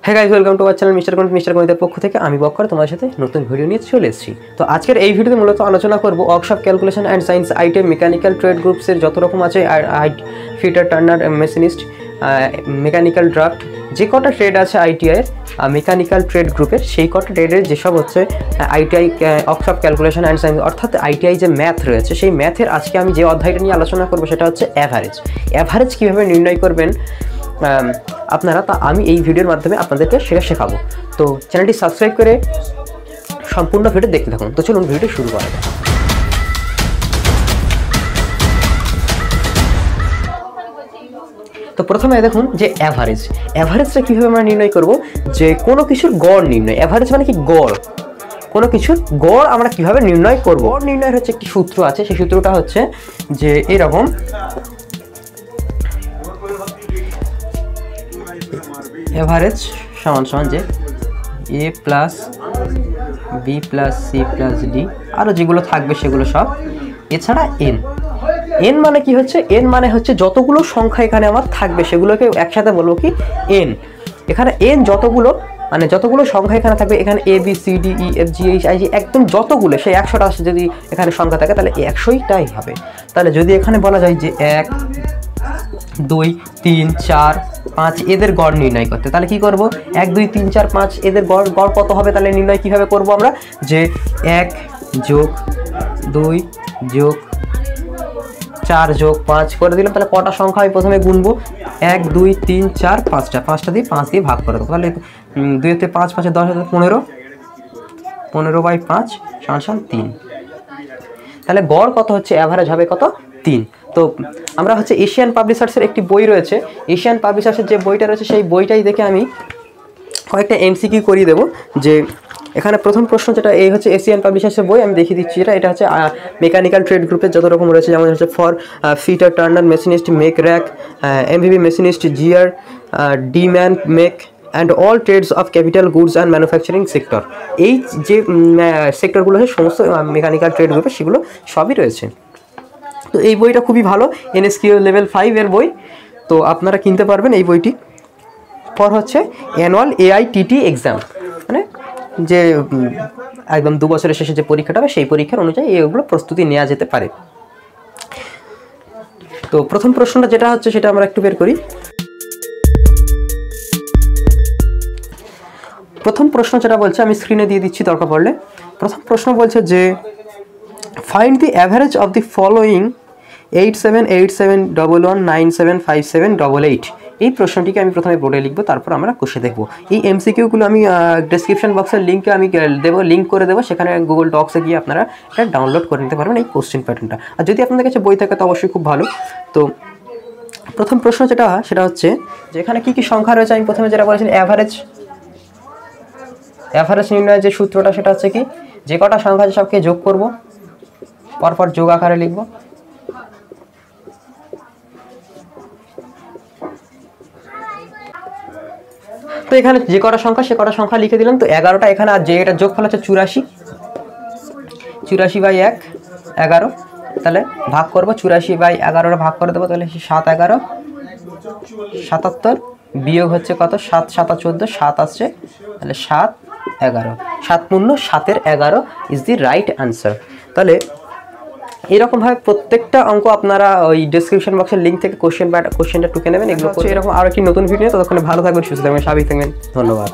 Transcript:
হ্যাঁ guys, welcome to our channel mister গণিতের পক্ষ থেকে আমি বক্কর তোমার সাথে নতুন ভিডিও নিয়ে চলে এসেছি। তো আজকের এই ভিডিওতে মূলত আলোচনা করব workshop calculation and science ITI mechanical trade গ্রুপসের যত রকম আছে fitter, turner, machinist, mechanical draft, যে কটা ট্রেড আছে আইটিআইয়ের মেকানিক্যাল ট্রেড গ্রুপের, সেই কটা ট্রেডের যেসব হচ্ছে ITI workshop calculation and science অর্থাৎ আইটিআই যে ম্যাথ রয়েছে, সেই ম্যাথের আজকে আমি যে অধ্যায়টা নিয়ে আলোচনা করবো সেটা হচ্ছে অ্যাভারেজ কীভাবে নির্ণয় করবেন আপনারা, তা আমি এই ভিডিওর মাধ্যমে আপনাদেরকে সেটা শেখাবো। তো চ্যানেলটি সাবস্ক্রাইব করে সম্পূর্ণ ভিডিও দেখতে থাকুন। তো চলুন ভিডিও শুরু করা যাক। তো প্রথমে দেখুন যে অ্যাভারেজটা কীভাবে আমরা নির্ণয় করব, যে কোনো কিছুর গড় নির্ণয়। অ্যাভারেজ মানে কি? গড়। কোনো কিছুর গড় আমরা কিভাবে নির্ণয় করব? গড় নির্ণয়ের হচ্ছে একটি সূত্র আছে, সেই সূত্রটা হচ্ছে যে এরকম, এভারেজ সমান সমান যে A plus B plus C plus D, আরও যেগুলো থাকবে সেগুলো সব, এছাড়া এন মানে কি হচ্ছে? এন মানে হচ্ছে যতগুলো সংখ্যা এখানে আমার থাকবে সেগুলোকে একসাথে বলবো কি? এন। এখানে এন যতগুলো, মানে যতগুলো সংখ্যা এখানে থাকবে, এখানে A B C D E F G H I G একদম যতগুলো, সেই 100টা যদি এখানে সংখ্যা থাকে তাহলে 100টাই হবে। তাহলে যদি এখানে বলা যায় যে 1 2 3 4 5 এদের গড় নির্ণয় করতে, তাহলে কি করব? 1 2 3 4 5 এদের গড় কত হবে? তাহলে নির্ণয় কিভাবে করব আমরা? যে 1 যোগ 2 যোগ 4 যোগ 5 করে দিলাম। তাহলে কটা সংখ্যা আমি প্রথমে গুনবো? 1 2 3 4 5টা দিয়ে 5 দিয়ে ভাগ করে দেবো। তাহলে 2 তে 5 5 10 15 15/5 = 3। তাহলে গড় কত হচ্ছে? অ্যাভারেজ হবে কত? 3। তো আমরা হচ্ছে এশিয়ান পাবলিশার্সের একটি বই রয়েছে, এশিয়ান পাবলিশার্সের যে বইটা রয়েছে সেই বইটাই দেখে আমি কয়েকটা এমসিকিউ করিয়ে দেবো। যে এখানে প্রথম প্রশ্ন যেটা, এই হচ্ছে এশিয়ান পাবলিশার্সের বই, আমি দেখিয়ে দিচ্ছি। এটা হচ্ছে মেকানিক্যাল ট্রেড গ্রুপের যত রকম রয়েছে, যেমন হচ্ছে for fitter, turner, machinist, mech র্যাক, এমভিবি মেশিনিস্ট, জিআর, ডিম্যান, mech and all trades of capital goods and manufacturing sector. এই যে সেক্টরগুলো আছে সমস্ত মেকানিক্যাল ট্রেড গ্রুপের, সেগুলো সবই রয়েছে। তো এই বইটা খুবই ভালো, এনএসকিউ লেভেল 5 এর বই। তো আপনারা কিনতে পারবেন এই বইটি। পর হচ্ছে অ্যানুয়াল এআইটিটি এক্সাম, মানে যে একদম 2 বছরের শেষে যে পরীক্ষাটা হবে, সেই পরীক্ষার অনুযায়ী এইগুলো প্রস্তুতি নেওয়া যেতে পারে। তো প্রথম প্রশ্নটা যেটা হচ্ছে সেটা আমরা একটু বের করি। প্রথম প্রশ্ন যেটা বলছে, আমি স্ক্রিনে দিয়ে দিচ্ছি দরকার পড়লে। প্রথম প্রশ্ন বলছে যে find the average of the following 878711975788। এই প্রশ্নটিকে আমি প্রথমে বোর্ডে লিখবো, তারপর আমরা কষে দেখবো। এই এমসিকিউগুলো আমি ডেসক্রিপশন বক্সের লিঙ্কে আমি দেবো, লিঙ্ক করে দেবো, সেখানে গুগল ডক্সে গিয়ে আপনারা এটা ডাউনলোড করে নিতে পারবেন এই কোশ্চেন প্যাটার্নটা। আর যদি আপনাদের কাছে বই থাকে তো অবশ্যই খুব ভালো। তো প্রথম প্রশ্ন যেটা, সেটা হচ্ছে যে এখানে কী কী সংখ্যা রয়েছে। আমি প্রথমে যেটা বলেছি অ্যাভারেজ নির্ণয়ের যে সূত্রটা, সেটা হচ্ছে কি? যে কটা সংখ্যা আছে সবকে যোগ করব, পরপর যোগ আকারে লিখব। তো এখানে যে কটা সংখ্যা সে কটা সংখ্যা লিখে দিলাম। তো 11টা এখানে, আর যে এটা যোগফল হচ্ছে 84/1 11। তাহলে ভাগ করব, 84/11 ভাগ করে দেবো। তাহলে 7 11 77, বিয়োগ হচ্ছে কত? 7 7 14, 7 আসছে। তাহলে 7 11, 7 7 11 ইজ দি রাইট আনসার। তাহলে এরকমভাবে প্রত্যেকটা অঙ্ক আপনারা ওই ডেসক্রিপশন বক্সের লিঙ্ক থেকে কোশ্চেনটা টুকে নেবেন। এগুলো হচ্ছে এরকম আরও একটি নতুন ভিডিও। ততক্ষণে ভালো থাকবেন, সুস্থ থাকবেন, স্বাভাবিক থাকবেন। ধন্যবাদ।